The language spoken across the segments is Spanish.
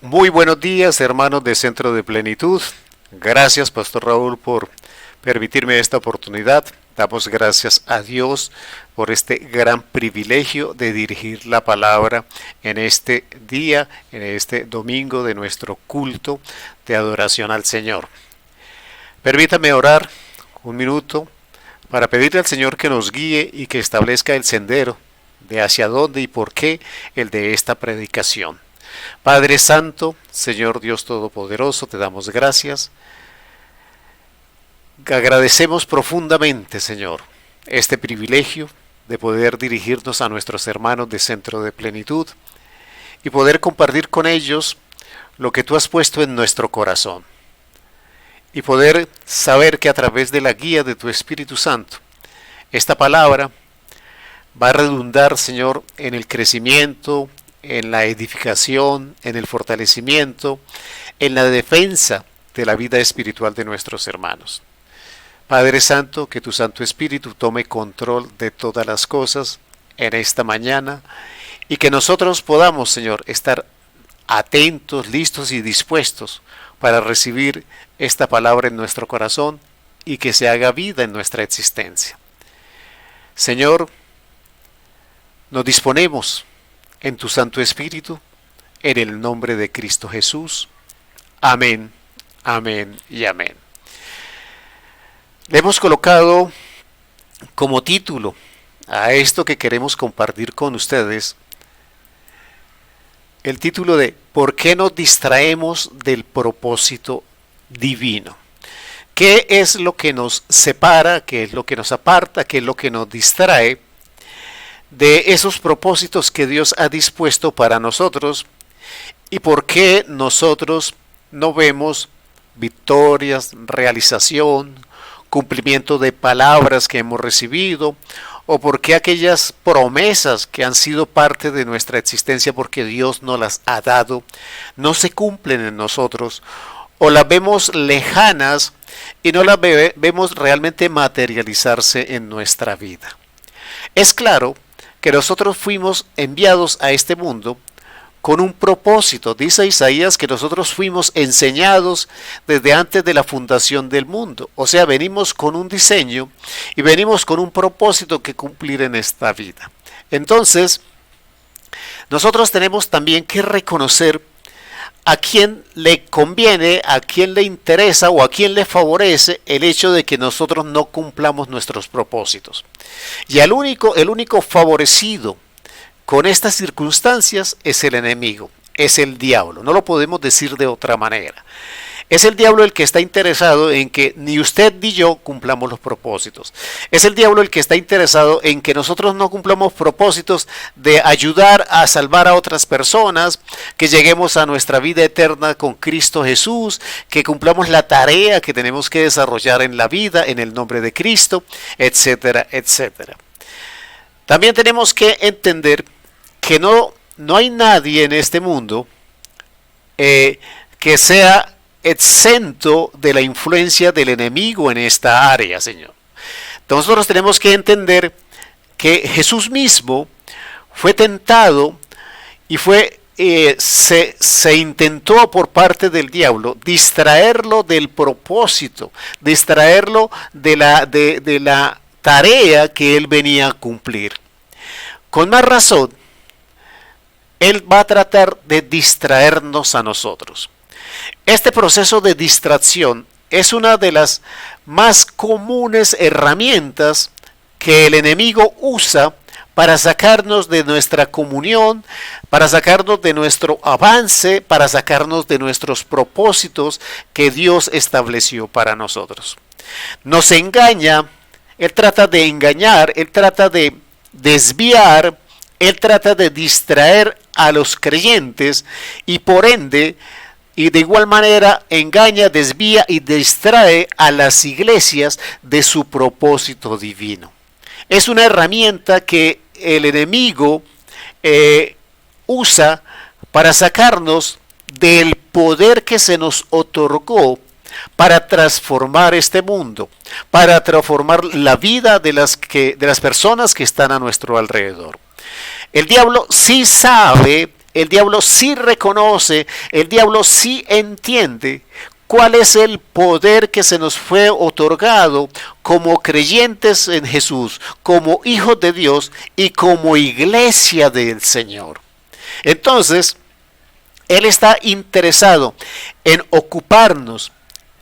Muy buenos días, hermanos de Centro de Plenitud. Gracias, Pastor Raúl, por permitirme esta oportunidad. Damos gracias a Dios por este gran privilegio de dirigir la palabra en este día, en este domingo de nuestro culto de adoración al Señor. Permítame orar un minuto para pedirle al Señor que nos guíe y que establezca el sendero de hacia dónde y por qué el de esta predicación. Padre Santo, Señor Dios Todopoderoso, te damos gracias. Agradecemos profundamente, Señor, este privilegio de poder dirigirnos a nuestros hermanos de Centro de Plenitud y poder compartir con ellos lo que tú has puesto en nuestro corazón. Y poder saber que a través de la guía de tu Espíritu Santo, esta palabra va a redundar, Señor, en el crecimiento, en la edificación, en el fortalecimiento, en la defensa de la vida espiritual de nuestros hermanos. Padre Santo, que tu Santo Espíritu tome control de todas las cosas en esta mañana y que nosotros podamos, Señor, estar atentos, listos y dispuestos para recibir esta palabra en nuestro corazón y que se haga vida en nuestra existencia. Señor, nos disponemos en tu Santo Espíritu, en el nombre de Cristo Jesús. Amén, amén y amén. Le hemos colocado como título a esto que queremos compartir con ustedes, el título de ¿Por qué nos distraemos del propósito divino? ¿Qué es lo que nos separa? ¿Qué es lo que nos aparta? ¿Qué es lo que nos distrae de esos propósitos que Dios ha dispuesto para nosotros? ¿Y por qué nosotros no vemos victorias, realización, cumplimiento de palabras que hemos recibido? ¿O por qué aquellas promesas que han sido parte de nuestra existencia porque Dios nos las ha dado no se cumplen en nosotros? ¿O las vemos lejanas y no las vemos realmente materializarse en nuestra vida? Es claro que nosotros fuimos enviados a este mundo con un propósito. Dice Isaías que nosotros fuimos enseñados desde antes de la fundación del mundo. O sea, venimos con un diseño y venimos con un propósito que cumplir en esta vida. Entonces, nosotros tenemos también que reconocer a quién le conviene, a quién le interesa o a quién le favorece el hecho de que nosotros no cumplamos nuestros propósitos. Y el único favorecido con estas circunstancias es el enemigo, es el diablo. No lo podemos decir de otra manera. Es el diablo el que está interesado en que ni usted ni yo cumplamos los propósitos. Es el diablo el que está interesado en que nosotros no cumplamos propósitos de ayudar a salvar a otras personas, que lleguemos a nuestra vida eterna con Cristo Jesús, que cumplamos la tarea que tenemos que desarrollar en la vida en el nombre de Cristo, etcétera, etcétera. También tenemos que entender que no hay nadie en este mundo que sea exento de la influencia del enemigo en esta área, Señor. Entonces nosotros tenemos que entender que Jesús mismo fue tentado y se intentó por parte del diablo distraerlo del propósito, distraerlo de la tarea que él venía a cumplir. Con más razón, él va a tratar de distraernos a nosotros. Este proceso de distracción es una de las más comunes herramientas que el enemigo usa para sacarnos de nuestra comunión, para sacarnos de nuestro avance, para sacarnos de nuestros propósitos que Dios estableció para nosotros. Nos engaña, él trata de engañar, él trata de desviar, él trata de distraer a los creyentes y por ende, y de igual manera engaña, desvía y distrae a las iglesias de su propósito divino. Es una herramienta que el enemigo usa para sacarnos del poder que se nos otorgó para transformar este mundo, para transformar la vida de las personas que están a nuestro alrededor. El diablo sí sabe el diablo sí reconoce, el diablo sí entiende cuál es el poder que se nos fue otorgado como creyentes en Jesús, como hijos de Dios y como iglesia del Señor. Entonces, Él está interesado en ocuparnos,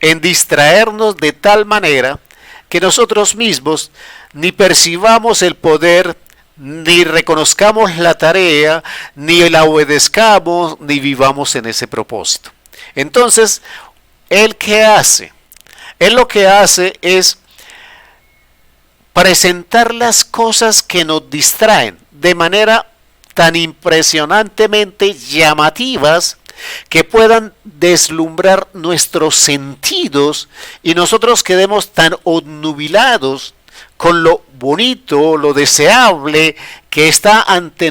en distraernos de tal manera que nosotros mismos ni percibamos el poder, ni reconozcamos la tarea, ni la obedezcamos, ni vivamos en ese propósito. Entonces, ¿Él qué hace? Él lo que hace es presentar las cosas que nos distraen de manera tan impresionantemente llamativas que puedan deslumbrar nuestros sentidos y nosotros quedemos tan obnubilados con lo bonito, lo deseable que está ante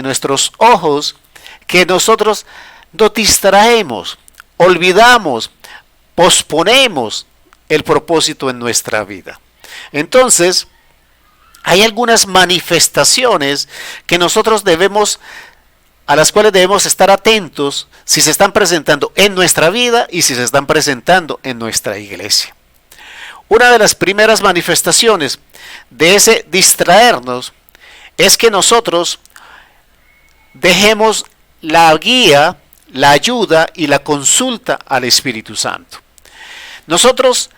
nuestros ojos, que nosotros nos distraemos, olvidamos, posponemos el propósito en nuestra vida. Entonces, hay algunas manifestaciones que nosotros a las cuales debemos estar atentos si se están presentando en nuestra vida y si se están presentando en nuestra iglesia. Una de las primeras manifestaciones de ese distraernos es que nosotros dejemos la guía, la ayuda y la consulta al Espíritu Santo. Nosotros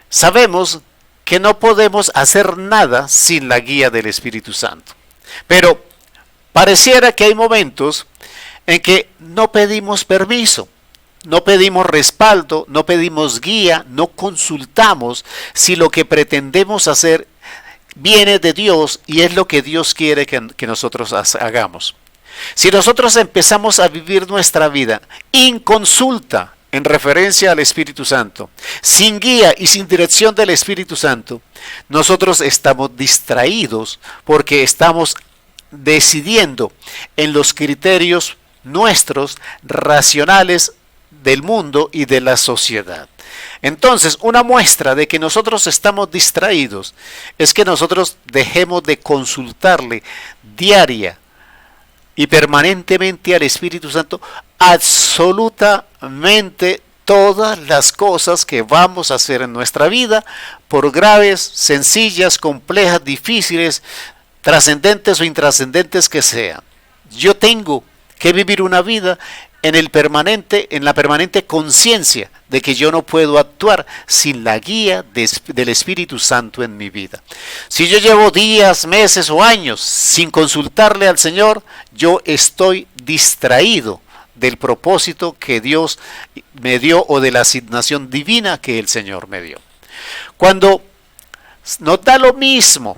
sabemos que no podemos hacer nada sin la guía del Espíritu Santo. Pero pareciera que hay momentos en que no pedimos permiso, no pedimos respaldo, no pedimos guía, no consultamos si lo que pretendemos hacer viene de Dios y es lo que Dios quiere que nosotros hagamos. Si nosotros empezamos a vivir nuestra vida inconsulta en referencia al Espíritu Santo, sin guía y sin dirección del Espíritu Santo, nosotros estamos distraídos porque estamos decidiendo en los criterios nuestros racionales del mundo y de la sociedad. Entonces, una muestra de que nosotros estamos distraídos es que nosotros dejemos de consultarle diaria y permanentemente al Espíritu Santo absolutamente todas las cosas que vamos a hacer en nuestra vida, por graves, sencillas, complejas, difíciles, trascendentes o intrascendentes que sean. Yo tengo que vivir una vida en la permanente conciencia de que yo no puedo actuar sin la guía del Espíritu Santo en mi vida. Si yo llevo días, meses o años sin consultarle al Señor, yo estoy distraído del propósito que Dios me dio o de la asignación divina que el Señor me dio. Cuando nos da lo mismo,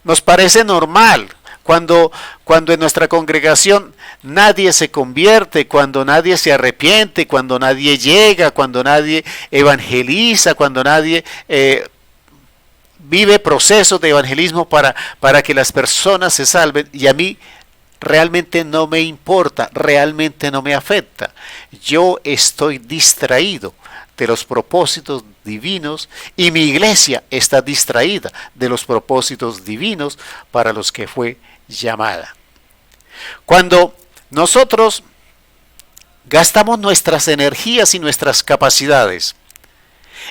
nos parece normal, cuando en nuestra congregación nadie se convierte, cuando nadie se arrepiente, cuando nadie llega, cuando nadie evangeliza, cuando nadie vive procesos de evangelismo para que las personas se salven, y a mí realmente no me importa, realmente no me afecta. Yo estoy distraído de los propósitos divinos y mi iglesia está distraída de los propósitos divinos para los que fue llamada. Cuando nosotros gastamos nuestras energías y nuestras capacidades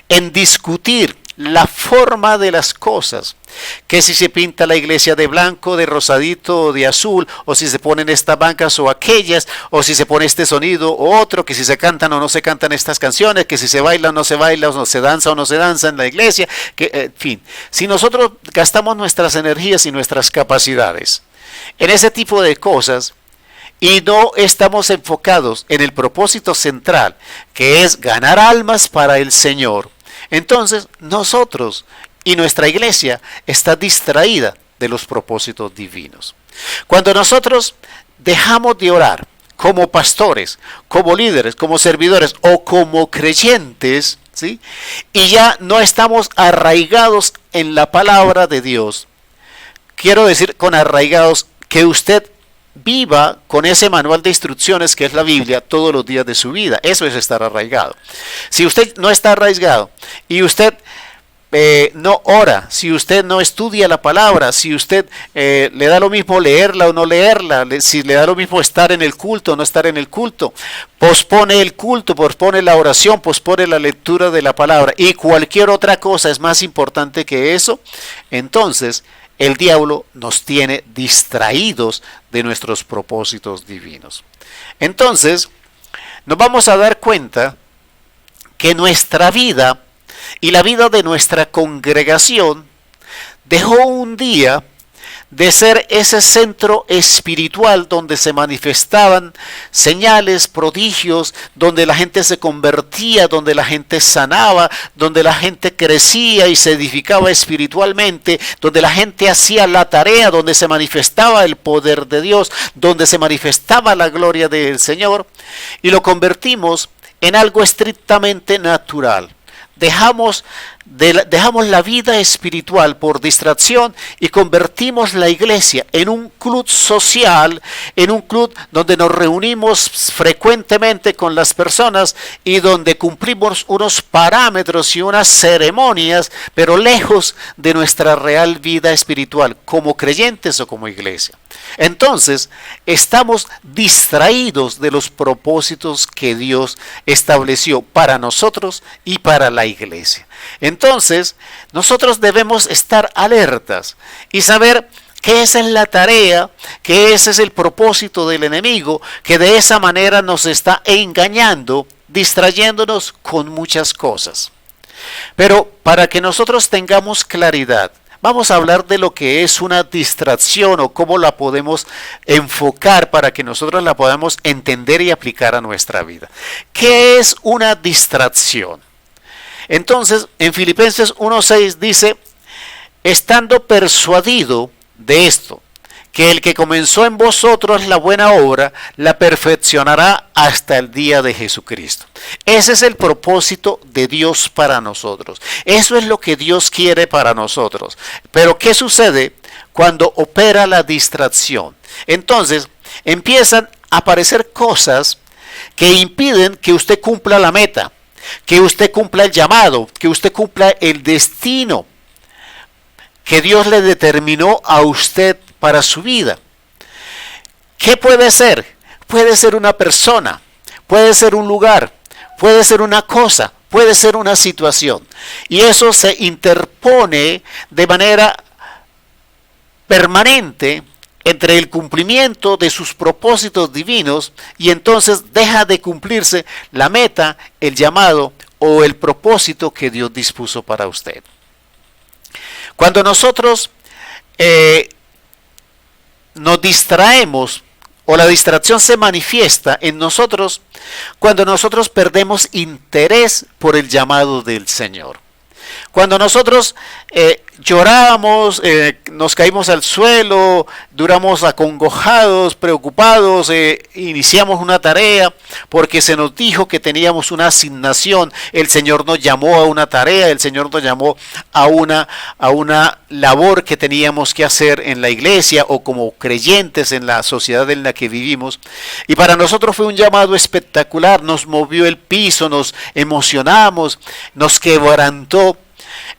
en discutir la forma de las cosas, que si se pinta la iglesia de blanco, de rosadito o de azul, o si se ponen estas bancas o aquellas, o si se pone este sonido o otro, que si se cantan o no se cantan estas canciones, que si se baila o no se baila, o se danza o no se danza en la iglesia, en fin, si nosotros gastamos nuestras energías y nuestras capacidades en ese tipo de cosas y no estamos enfocados en el propósito central, que es ganar almas para el Señor, entonces nosotros y nuestra iglesia está distraída de los propósitos divinos. Cuando nosotros dejamos de orar como pastores, como líderes, como servidores o como creyentes, ¿sí?, y ya no estamos arraigados en la palabra de Dios, quiero decir con arraigados que usted viva con ese manual de instrucciones que es la Biblia todos los días de su vida. Eso es estar arraigado. Si usted no está arraigado y usted no ora, si usted no estudia la palabra, si usted le da lo mismo leerla o no leerla, si le da lo mismo estar en el culto o no estar en el culto, pospone el culto, pospone la oración, pospone la lectura de la palabra y cualquier otra cosa es más importante que eso, entonces el diablo nos tiene distraídos de nuestros propósitos divinos. Entonces, nos vamos a dar cuenta que nuestra vida y la vida de nuestra congregación dejó un día de ser ese centro espiritual donde se manifestaban señales, prodigios, donde la gente se convertía, donde la gente sanaba, donde la gente crecía y se edificaba espiritualmente, donde la gente hacía la tarea, donde se manifestaba el poder de Dios, donde se manifestaba la gloria del Señor, y lo convertimos en algo estrictamente natural. Dejamos la vida espiritual por distracción y convertimos la iglesia en un club social, en un club donde nos reunimos frecuentemente con las personas y donde cumplimos unos parámetros y unas ceremonias, pero lejos de nuestra real vida espiritual, como creyentes o como iglesia. Entonces, estamos distraídos de los propósitos que Dios estableció para nosotros y para la iglesia. Entonces, nosotros debemos estar alertas y saber que esa es la tarea, que ese es el propósito del enemigo, que de esa manera nos está engañando, distrayéndonos con muchas cosas. Pero para que nosotros tengamos claridad, vamos a hablar de lo que es una distracción o cómo la podemos enfocar para que nosotros la podamos entender y aplicar a nuestra vida. ¿Qué es una distracción? Entonces, en Filipenses 1:6 dice, estando persuadido de esto, que el que comenzó en vosotros la buena obra, la perfeccionará hasta el día de Jesucristo. Ese es el propósito de Dios para nosotros. Eso es lo que Dios quiere para nosotros. Pero ¿qué sucede cuando opera la distracción? Entonces, empiezan a aparecer cosas que impiden que usted cumpla la meta, que usted cumpla el llamado, que usted cumpla el destino que Dios le determinó a usted para su vida. ¿Qué puede ser? Puede ser una persona, puede ser un lugar, puede ser una cosa, puede ser una situación. Y eso se interpone de manera permanente entre el cumplimiento de sus propósitos divinos y entonces deja de cumplirse la meta, el llamado o el propósito que Dios dispuso para usted. Cuando nosotros nos distraemos o la distracción se manifiesta en nosotros cuando nosotros perdemos interés por el llamado del Señor. Cuando nosotros lloramos, nos caímos al suelo, duramos acongojados, preocupados, iniciamos una tarea porque se nos dijo que teníamos una asignación, el Señor nos llamó a una tarea, el Señor nos llamó a una labor que teníamos que hacer en la iglesia o como creyentes en la sociedad en la que vivimos. Y para nosotros fue un llamado espectacular, nos movió el piso, nos emocionamos, nos quebrantó.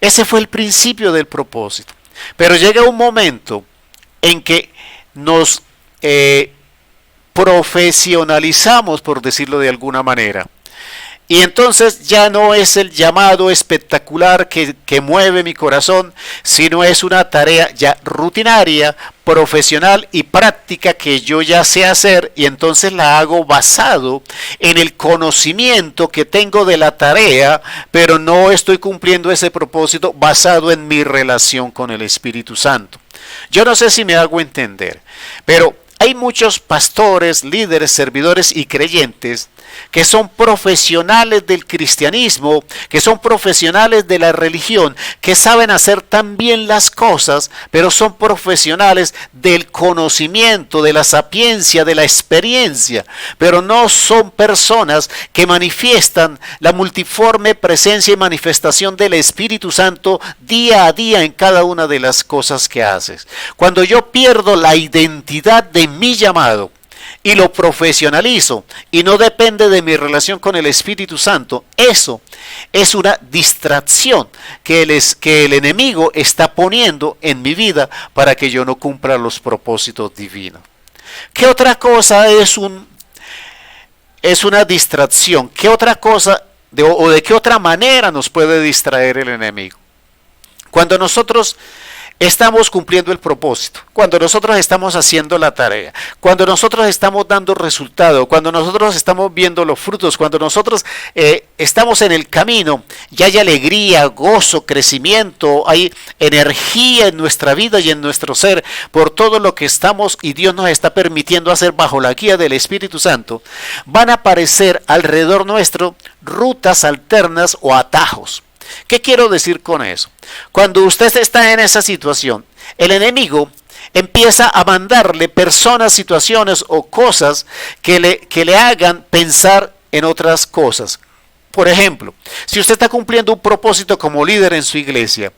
Ese fue el principio del propósito. Pero llega un momento en que nos profesionalizamos, por decirlo de alguna manera. Y entonces ya no es el llamado espectacular que mueve mi corazón, sino es una tarea ya rutinaria, profesional y práctica que yo ya sé hacer y entonces la hago basado en el conocimiento que tengo de la tarea, pero no estoy cumpliendo ese propósito basado en mi relación con el Espíritu Santo. Yo no sé si me hago entender, pero hay muchos pastores, líderes, servidores y creyentes que son profesionales del cristianismo, que son profesionales de la religión, que saben hacer tan bien las cosas, pero son profesionales del conocimiento, de la sapiencia, de la experiencia, pero no son personas que manifiestan la multiforme presencia y manifestación del Espíritu Santo día a día en cada una de las cosas que haces. Cuando yo pierdo la identidad de mi llamado, y lo profesionalizo y no depende de mi relación con el Espíritu Santo, eso es una distracción que el enemigo está poniendo en mi vida para que yo no cumpla los propósitos divinos. ¿Qué otra cosa es una distracción? ¿Qué otra cosa o de qué otra manera nos puede distraer el enemigo? Cuando nosotros estamos cumpliendo el propósito, cuando nosotros estamos haciendo la tarea, cuando nosotros estamos dando resultado, cuando nosotros estamos viendo los frutos, cuando nosotros estamos en el camino y hay alegría, gozo, crecimiento, hay energía en nuestra vida y en nuestro ser por todo lo que estamos y Dios nos está permitiendo hacer bajo la guía del Espíritu Santo, van a aparecer alrededor nuestro rutas alternas o atajos. ¿Qué quiero decir con eso? Cuando usted está en esa situación, el enemigo empieza a mandarle personas, situaciones o cosas que le hagan pensar en otras cosas. Por ejemplo, si usted está cumpliendo un propósito como líder en su iglesia,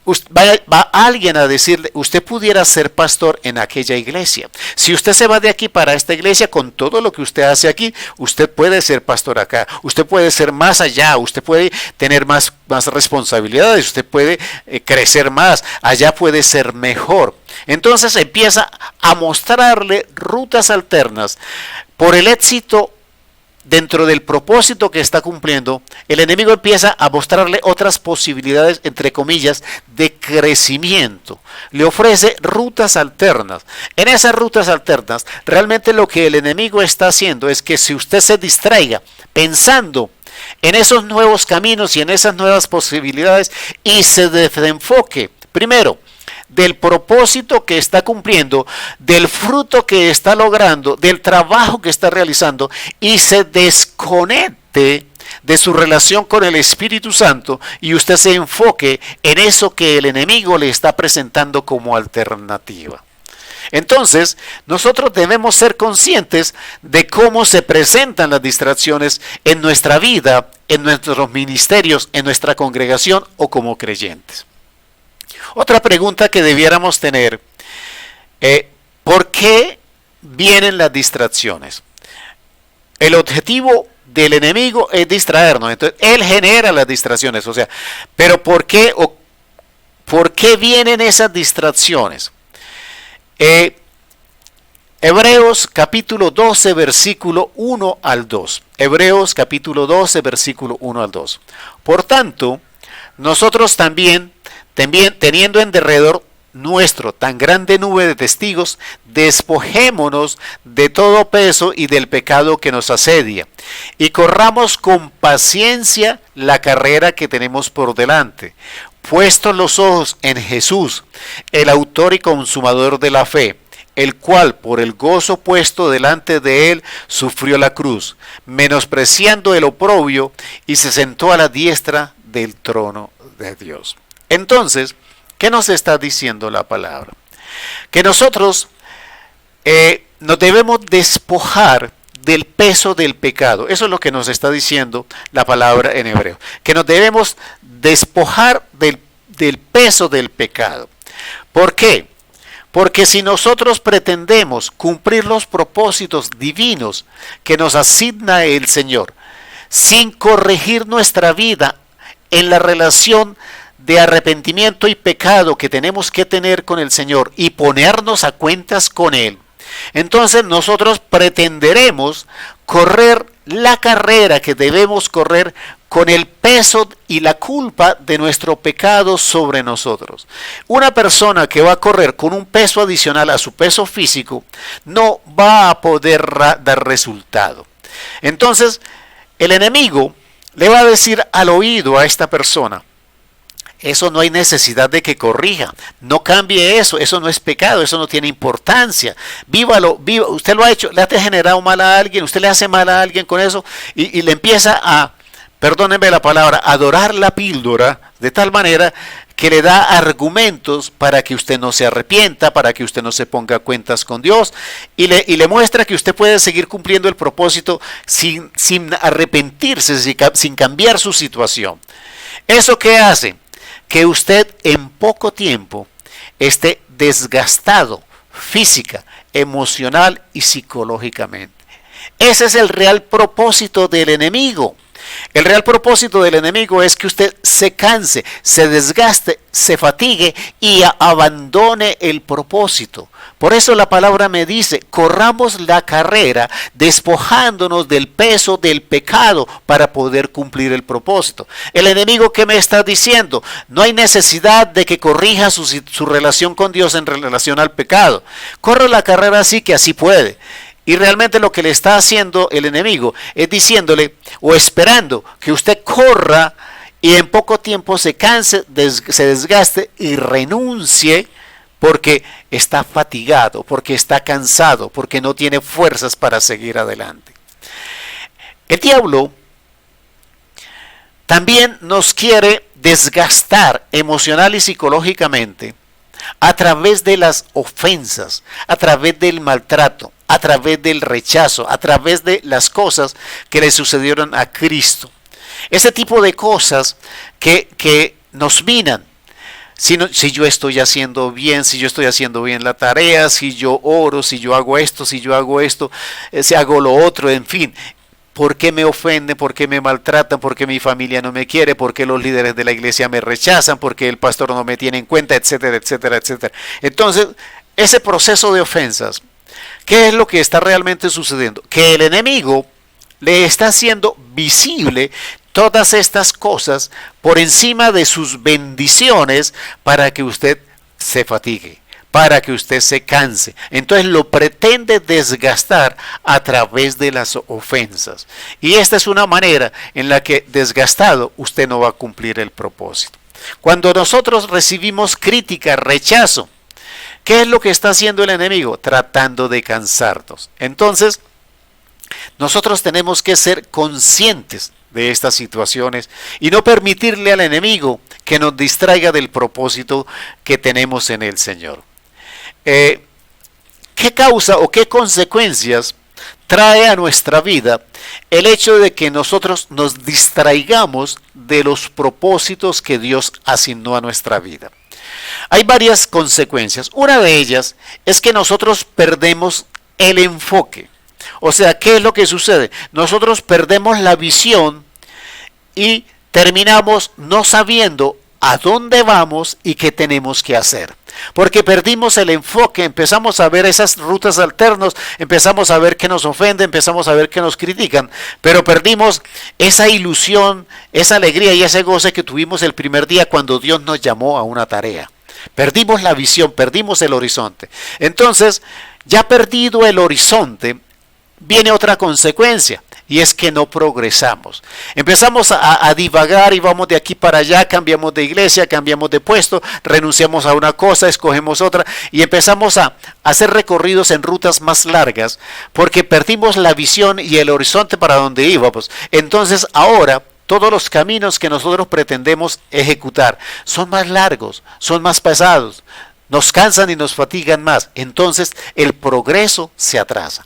va alguien a decirle, usted pudiera ser pastor en aquella iglesia. Si usted se va de aquí para esta iglesia, con todo lo que usted hace aquí, usted puede ser pastor acá, usted puede ser más allá, usted puede tener más responsabilidades, usted puede crecer más, allá puede ser mejor. Entonces empieza a mostrarle rutas alternas por el éxito. Dentro del propósito que está cumpliendo, el enemigo empieza a mostrarle otras posibilidades, entre comillas, de crecimiento. Le ofrece rutas alternas. En esas rutas alternas, realmente lo que el enemigo está haciendo es que si usted se distraiga pensando en esos nuevos caminos y en esas nuevas posibilidades y se desenfoque, primero, del propósito que está cumpliendo, del fruto que está logrando, del trabajo que está realizando y se desconecte de su relación con el Espíritu Santo y usted se enfoque en eso que el enemigo le está presentando como alternativa. Entonces, nosotros debemos ser conscientes de cómo se presentan las distracciones en nuestra vida, en nuestros ministerios, en nuestra congregación o como creyentes. Otra pregunta que debiéramos tener, ¿por qué vienen las distracciones? El objetivo del enemigo es distraernos, entonces él genera las distracciones, pero ¿por qué vienen esas distracciones? Hebreos capítulo 12, versículo 1 al 2. Hebreos capítulo 12, versículo 1 al 2. Por tanto, nosotros también teniendo en derredor nuestro tan grande nube de testigos, despojémonos de todo peso y del pecado que nos asedia, y corramos con paciencia la carrera que tenemos por delante, puestos los ojos en Jesús, el autor y consumador de la fe, el cual por el gozo puesto delante de él sufrió la cruz, menospreciando el oprobio, y se sentó a la diestra del trono de Dios. Entonces, ¿qué nos está diciendo la palabra? Que nosotros nos debemos despojar del peso del pecado. Eso es lo que nos está diciendo la palabra en hebreo. Que nos debemos despojar del peso del pecado. ¿Por qué? Porque si nosotros pretendemos cumplir los propósitos divinos que nos asigna el Señor, sin corregir nuestra vida en la relación de arrepentimiento y pecado que tenemos que tener con el Señor y ponernos a cuentas con Él, entonces nosotros pretenderemos correr la carrera que debemos correr con el peso y la culpa de nuestro pecado sobre nosotros. Una persona que va a correr con un peso adicional a su peso físico no va a poder dar resultado. Entonces, el enemigo le va a decir al oído a esta persona: eso no hay necesidad de que corrija, no cambie eso no es pecado, eso no tiene importancia, vívalo, usted lo ha hecho, le ha generado mal a alguien, usted le hace mal a alguien con eso y le empieza a, perdónenme la palabra, a dorar la píldora de tal manera que le da argumentos para que usted no se arrepienta, para que usted no se ponga a cuentas con Dios y le muestra que usted puede seguir cumpliendo el propósito sin arrepentirse, sin cambiar su situación. ¿Eso qué hace? Que usted en poco tiempo esté desgastado física, emocional y psicológicamente. Ese es el real propósito del enemigo. El real propósito del enemigo es que usted se canse, se desgaste, se fatigue y abandone el propósito. Por eso la palabra me dice, corramos la carrera despojándonos del peso del pecado para poder cumplir el propósito. El enemigo, ¿qué me está diciendo? No hay necesidad de que corrija su relación con Dios en relación al pecado. Corre la carrera así que así puede. Y realmente lo que le está haciendo el enemigo es diciéndole o esperando que usted corra y en poco tiempo se canse, se desgaste y renuncie porque está fatigado, porque está cansado, porque no tiene fuerzas para seguir adelante. El diablo también nos quiere desgastar emocional y psicológicamente a través de las ofensas, a través del maltrato, a través del rechazo, a través de las cosas que le sucedieron a Cristo. Ese tipo de cosas que nos minan. Si yo estoy haciendo bien, si yo estoy haciendo bien la tarea, si yo oro, si yo hago esto, si hago lo otro, en fin. ¿Por qué me ofenden? ¿Por qué me maltratan? ¿Por qué mi familia no me quiere? ¿Por qué los líderes de la iglesia me rechazan? ¿Por qué el pastor no me tiene en cuenta? Etcétera, etcétera, etcétera. Entonces, ese proceso de ofensas, ¿qué es lo que está realmente sucediendo? Que el enemigo le está haciendo visible todas estas cosas por encima de sus bendiciones para que usted se fatigue, para que usted se canse. Entonces lo pretende desgastar a través de las ofensas. Y esta es una manera en la que desgastado usted no va a cumplir el propósito. Cuando nosotros recibimos crítica, rechazo, ¿qué es lo que está haciendo el enemigo? Tratando de cansarnos. Entonces, nosotros tenemos que ser conscientes de estas situaciones y no permitirle al enemigo que nos distraiga del propósito que tenemos en el Señor. ¿Qué causa o qué consecuencias trae a nuestra vida el hecho de que nosotros nos distraigamos de los propósitos que Dios asignó a nuestra vida? Hay varias consecuencias. Una de ellas es que nosotros perdemos el enfoque. O sea, ¿qué es lo que sucede? Nosotros perdemos la visión y terminamos no sabiendo a dónde vamos y qué tenemos que hacer. Porque perdimos el enfoque, empezamos a ver esas rutas alternas, empezamos a ver que nos ofenden, empezamos a ver que nos critican, pero perdimos esa ilusión, esa alegría y ese goce que tuvimos el primer día cuando Dios nos llamó a una tarea. Perdimos la visión, perdimos el horizonte. Entonces, ya perdido el horizonte, viene otra consecuencia. Y es que no progresamos. Empezamos a divagar y vamos de aquí para allá, cambiamos de iglesia, cambiamos de puesto, renunciamos a una cosa, escogemos otra y empezamos a hacer recorridos en rutas más largas porque perdimos la visión y el horizonte para donde íbamos. Entonces ahora todos los caminos que nosotros pretendemos ejecutar son más largos, son más pesados, nos cansan y nos fatigan más. Entonces el progreso se atrasa.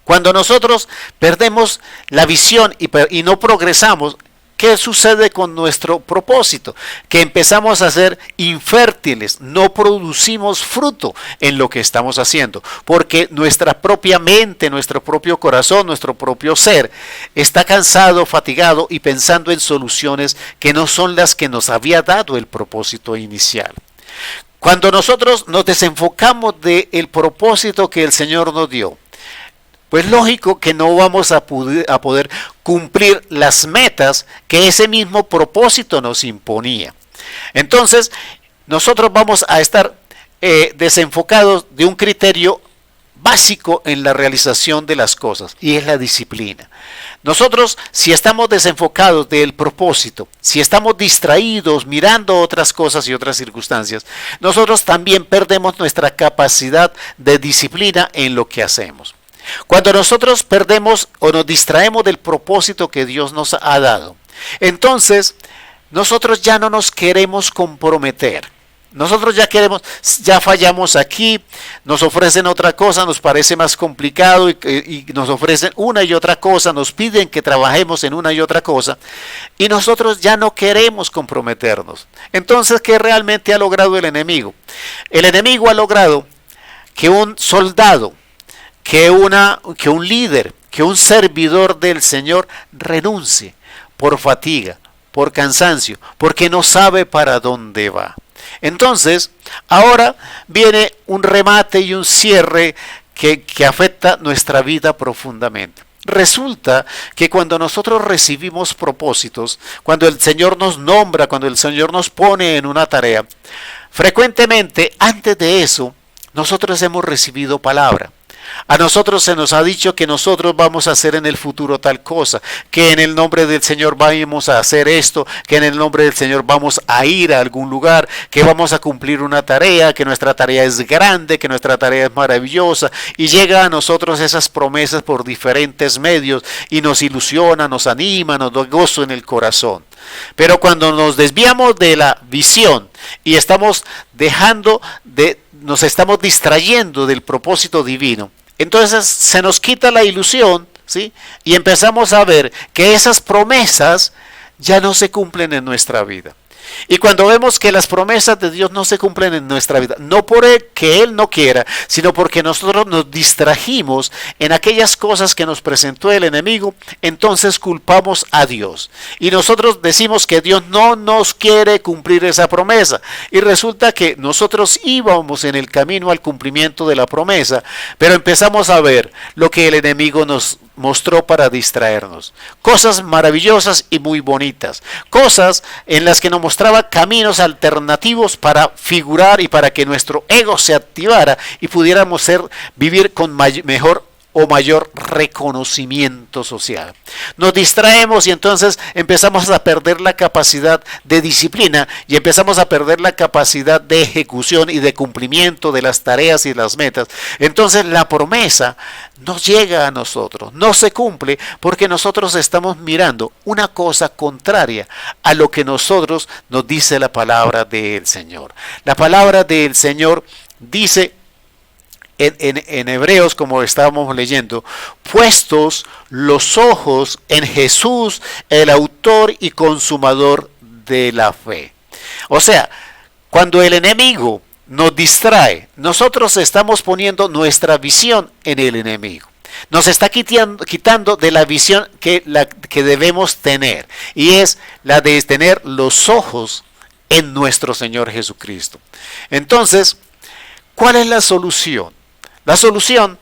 Cuando nosotros perdemos la visión y no progresamos, ¿qué sucede con nuestro propósito? Que empezamos a ser infértiles, no producimos fruto en lo que estamos haciendo, porque nuestra propia mente, nuestro propio corazón, nuestro propio ser está cansado, fatigado y pensando en soluciones que no son las que nos había dado el propósito inicial. Cuando nosotros nos desenfocamos del propósito que el Señor nos dio, pues lógico que no vamos a poder cumplir las metas que ese mismo propósito nos imponía. Entonces, nosotros vamos a estar desenfocados de un criterio básico en la realización de las cosas, y es la disciplina. Nosotros, si estamos desenfocados del propósito, si estamos distraídos mirando otras cosas y otras circunstancias, nosotros también perdemos nuestra capacidad de disciplina en lo que hacemos. Cuando nosotros perdemos o nos distraemos del propósito que Dios nos ha dado, entonces nosotros ya no nos queremos comprometer. Nosotros ya fallamos aquí, nos ofrecen otra cosa, nos parece más complicado y nos ofrecen una y otra cosa, nos piden que trabajemos en una y otra cosa y nosotros ya no queremos comprometernos. Entonces, ¿qué realmente ha logrado el enemigo? El enemigo ha logrado que un soldado, que un líder, que un servidor del Señor renuncie por fatiga, por cansancio, porque no sabe para dónde va. Entonces, ahora viene un remate y un cierre que afecta nuestra vida profundamente. Resulta que cuando nosotros recibimos propósitos, cuando el Señor nos nombra, cuando el Señor nos pone en una tarea, frecuentemente antes de eso, nosotros hemos recibido palabra. A nosotros se nos ha dicho que nosotros vamos a hacer en el futuro tal cosa, que en el nombre del Señor vamos a hacer esto, que en el nombre del Señor vamos a ir a algún lugar, que vamos a cumplir una tarea, que nuestra tarea es grande, que nuestra tarea es maravillosa, y llega a nosotros esas promesas por diferentes medios y nos ilusiona, nos anima, nos da gozo en el corazón. Pero cuando nos desviamos de la visión y nos estamos distrayendo del propósito divino, entonces se nos quita la ilusión, ¿sí? Y empezamos a ver que esas promesas ya no se cumplen en nuestra vida. Y cuando vemos que las promesas de Dios no se cumplen en nuestra vida, no porque Él no quiera, sino porque nosotros nos distrajimos en aquellas cosas que nos presentó el enemigo, entonces culpamos a Dios. Y nosotros decimos que Dios no nos quiere cumplir esa promesa. Y resulta que nosotros íbamos en el camino al cumplimiento de la promesa, pero empezamos a ver lo que el enemigo nos mostró para distraernos. Cosas maravillosas y muy bonitas. Cosas en las que nos mostraba caminos alternativos para figurar y para que nuestro ego se activara y pudiéramos vivir con mejor o mayor reconocimiento social. Nos distraemos y entonces empezamos a perder la capacidad de disciplina y empezamos a perder la capacidad de ejecución y de cumplimiento de las tareas y las metas. Entonces la promesa no llega a nosotros, no se cumple porque nosotros estamos mirando una cosa contraria a lo que nosotros nos dice la palabra del Señor. La palabra del Señor dice en Hebreos, como estábamos leyendo, puestos los ojos en Jesús, el autor y consumador de la fe. O sea, cuando el enemigo nos distrae, nosotros estamos poniendo nuestra visión en el enemigo. Nos está quitando de la visión que debemos tener, y es la de tener los ojos en nuestro Señor Jesucristo. Entonces, ¿cuál es la solución? La solución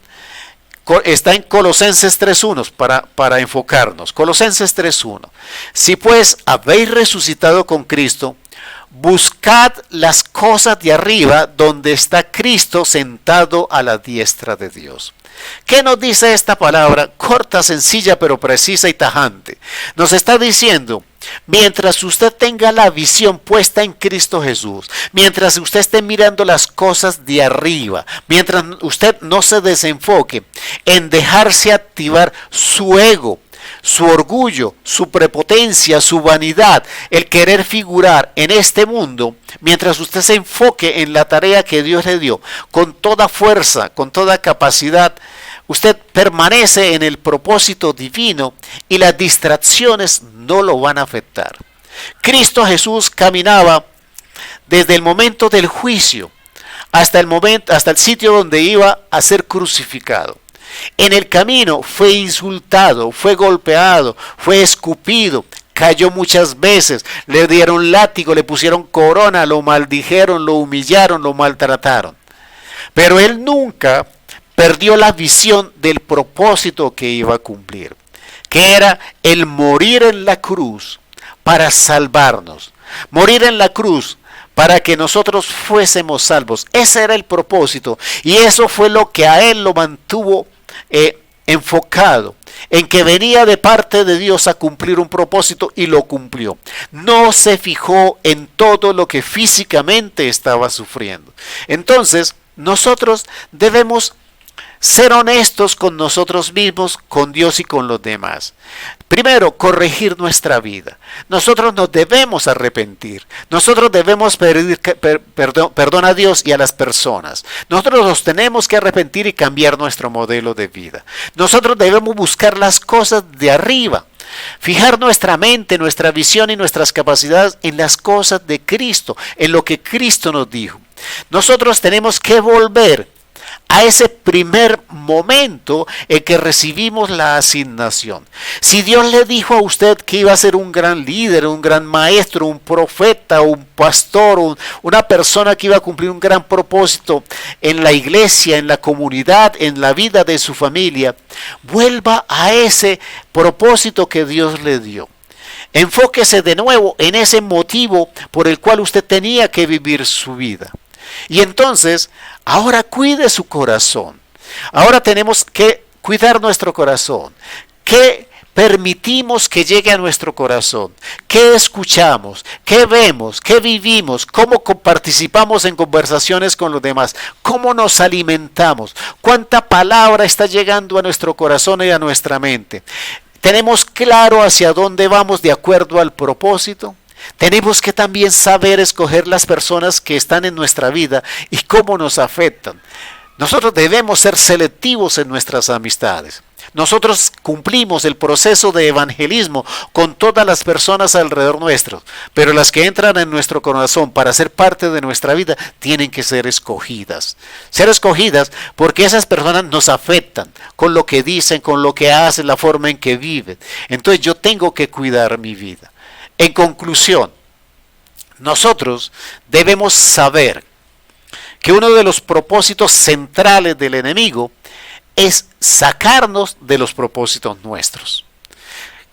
está en Colosenses 3.1 para enfocarnos. Colosenses 3.1. Si pues habéis resucitado con Cristo, buscad las cosas de arriba donde está Cristo sentado a la diestra de Dios. ¿Qué nos dice esta palabra? Corta, sencilla, pero precisa y tajante. Nos está diciendo, mientras usted tenga la visión puesta en Cristo Jesús, mientras usted esté mirando las cosas de arriba, mientras usted no se desenfoque en dejarse activar su ego, su orgullo, su prepotencia, su vanidad, el querer figurar en este mundo, mientras usted se enfoque en la tarea que Dios le dio, con toda fuerza, con toda capacidad, usted permanece en el propósito divino y las distracciones no lo van a afectar. Cristo Jesús caminaba desde el momento del juicio hasta el sitio donde iba a ser crucificado. En el camino fue insultado, fue golpeado, fue escupido, cayó muchas veces, le dieron látigo, le pusieron corona, lo maldijeron, lo humillaron, lo maltrataron. Pero él nunca perdió la visión del propósito que iba a cumplir, que era el morir en la cruz para salvarnos, morir en la cruz para que nosotros fuésemos salvos. Ese era el propósito y eso fue lo que a él lo mantuvo enfocado en que venía de parte de Dios a cumplir un propósito y lo cumplió. No se fijó en todo lo que físicamente estaba sufriendo. Entonces, nosotros debemos ser honestos con nosotros mismos, con Dios y con los demás. Primero, corregir nuestra vida. Nosotros nos debemos arrepentir. Nosotros debemos pedir perdón a Dios y a las personas. Nosotros nos tenemos que arrepentir y cambiar nuestro modelo de vida. Nosotros debemos buscar las cosas de arriba. Fijar nuestra mente, nuestra visión y nuestras capacidades en las cosas de Cristo, en lo que Cristo nos dijo. Nosotros tenemos que volver a ese primer momento en que recibimos la asignación. Si Dios le dijo a usted que iba a ser un gran líder, un gran maestro, un profeta, un pastor, una persona que iba a cumplir un gran propósito en la iglesia, en la comunidad, en la vida de su familia, vuelva a ese propósito que Dios le dio. Enfóquese de nuevo en ese motivo por el cual usted tenía que vivir su vida. Y entonces, ahora cuide su corazón. Ahora tenemos que cuidar nuestro corazón. ¿Qué permitimos que llegue a nuestro corazón? ¿Qué escuchamos? ¿Qué vemos? ¿Qué vivimos? ¿Cómo participamos en conversaciones con los demás? ¿Cómo nos alimentamos? ¿Cuánta palabra está llegando a nuestro corazón y a nuestra mente? ¿Tenemos claro hacia dónde vamos de acuerdo al propósito? Tenemos que también saber escoger las personas que están en nuestra vida y cómo nos afectan. Nosotros debemos ser selectivos en nuestras amistades. Nosotros cumplimos el proceso de evangelismo con todas las personas alrededor nuestro, pero las que entran en nuestro corazón para ser parte de nuestra vida tienen que ser escogidas. Ser escogidas porque esas personas nos afectan con lo que dicen, con lo que hacen, la forma en que viven. Entonces yo tengo que cuidar mi vida. En conclusión, nosotros debemos saber que uno de los propósitos centrales del enemigo es sacarnos de los propósitos nuestros.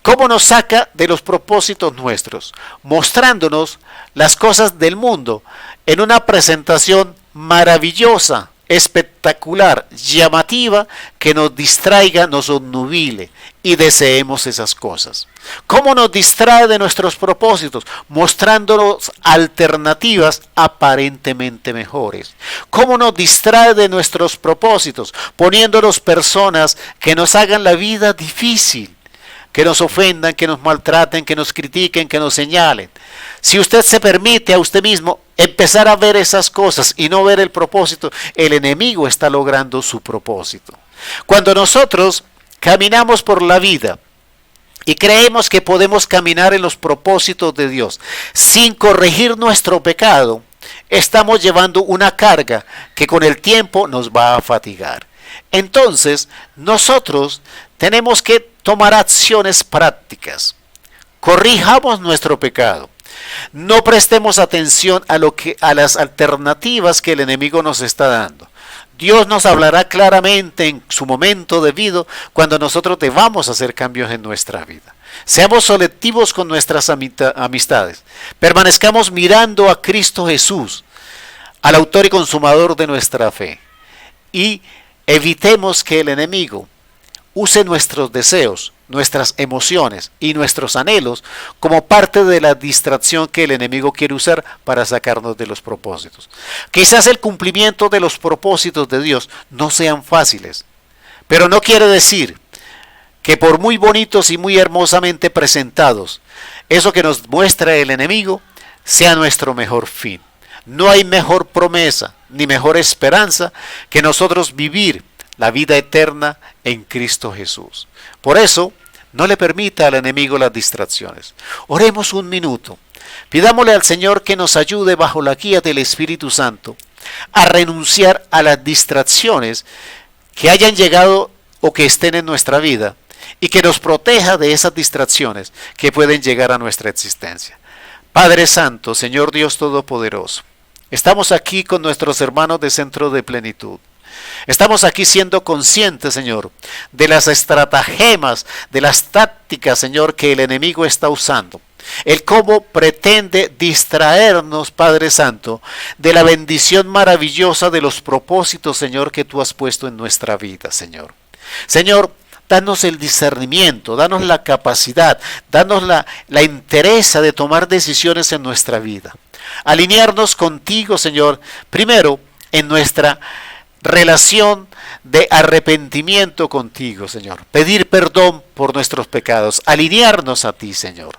¿Cómo nos saca de los propósitos nuestros? Mostrándonos las cosas del mundo en una presentación maravillosa, espectacular, llamativa, que nos distraiga, nos obnubile y deseemos esas cosas. ¿Cómo nos distrae de nuestros propósitos? Mostrándonos alternativas aparentemente mejores. ¿Cómo nos distrae de nuestros propósitos? Poniéndonos personas que nos hagan la vida difícil, que nos ofendan, que nos maltraten, que nos critiquen, que nos señalen. Si usted se permite a usted mismo empezar a ver esas cosas y no ver el propósito, el enemigo está logrando su propósito. Cuando nosotros caminamos por la vida y creemos que podemos caminar en los propósitos de Dios sin corregir nuestro pecado, estamos llevando una carga que con el tiempo nos va a fatigar. Entonces, nosotros tenemos que tomar acciones prácticas. Corrijamos nuestro pecado. No prestemos atención a las alternativas que el enemigo nos está dando. Dios nos hablará claramente en su momento debido cuando nosotros debamos hacer cambios en nuestra vida. Seamos selectivos con nuestras amistades. Permanezcamos mirando a Cristo Jesús, al autor y consumador de nuestra fe. Y evitemos que el enemigo use nuestros deseos, nuestras emociones y nuestros anhelos como parte de la distracción que el enemigo quiere usar para sacarnos de los propósitos. Quizás el cumplimiento de los propósitos de Dios no sean fáciles, pero no quiere decir que por muy bonitos y muy hermosamente presentados, eso que nos muestra el enemigo sea nuestro mejor fin. No hay mejor promesa ni mejor esperanza que nosotros vivir la vida eterna en Cristo Jesús. Por eso, no le permita al enemigo las distracciones. Oremos un minuto. Pidámosle al Señor que nos ayude bajo la guía del Espíritu Santo a renunciar a las distracciones que hayan llegado o que estén en nuestra vida y que nos proteja de esas distracciones que pueden llegar a nuestra existencia. Padre Santo, Señor Dios Todopoderoso, estamos aquí con nuestros hermanos de Centro de Plenitud. Estamos aquí siendo conscientes, Señor, de las estratagemas, de las tácticas, Señor, que el enemigo está usando. El cómo pretende distraernos, Padre Santo, de la bendición maravillosa de los propósitos, Señor, que tú has puesto en nuestra vida, Señor. Señor, danos el discernimiento, danos la capacidad, danos la entereza de tomar decisiones en nuestra vida. Alinearnos contigo, Señor, primero en nuestra relación de arrepentimiento contigo, Señor. Pedir perdón por nuestros pecados. Alinearnos a ti, Señor.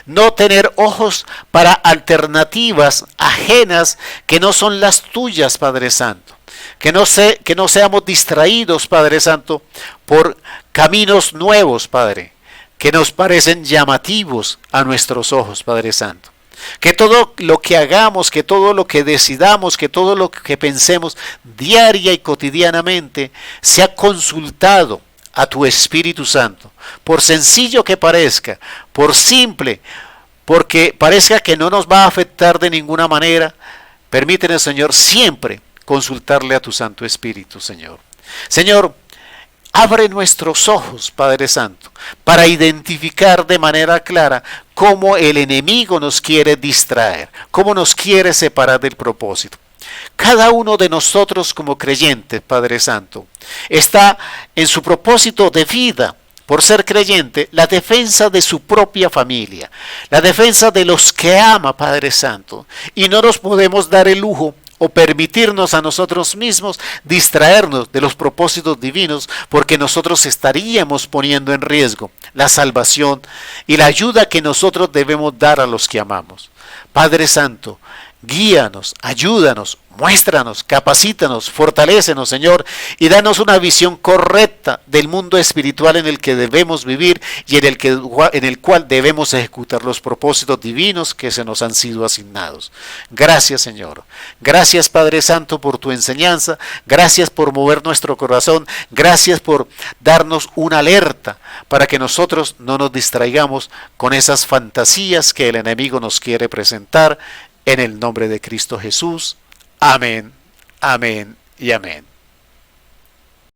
No tener ojos para alternativas ajenas que no son las tuyas, Padre Santo. Que no seamos distraídos, Padre Santo, por caminos nuevos, Padre, que nos parecen llamativos a nuestros ojos, Padre Santo. Que todo lo que hagamos, que todo lo que decidamos, que todo lo que pensemos diaria y cotidianamente sea consultado a tu Espíritu Santo. Por sencillo que parezca, por simple, porque parezca que no nos va a afectar de ninguna manera, permítenos, Señor, siempre consultarle a tu Santo Espíritu, Señor. Señor, abre nuestros ojos, Padre Santo, para identificar de manera clara cómo el enemigo nos quiere distraer, cómo nos quiere separar del propósito. Cada uno de nosotros como creyentes, Padre Santo, está en su propósito de vida, por ser creyente, la defensa de su propia familia, la defensa de los que ama, Padre Santo, y no nos podemos dar el lujo o permitirnos a nosotros mismos distraernos de los propósitos divinos, porque nosotros estaríamos poniendo en riesgo la salvación y la ayuda que nosotros debemos dar a los que amamos. Padre Santo, guíanos, ayúdanos, muéstranos, capacítanos, fortalécenos, Señor, y danos una visión correcta del mundo espiritual en el que debemos vivir y en el cual debemos ejecutar los propósitos divinos que se nos han sido asignados. Gracias, Señor. Gracias, Padre Santo, por tu enseñanza. Gracias por mover nuestro corazón. Gracias por darnos una alerta para que nosotros no nos distraigamos con esas fantasías que el enemigo nos quiere presentar. En el nombre de Cristo Jesús. Amén, amén y amén.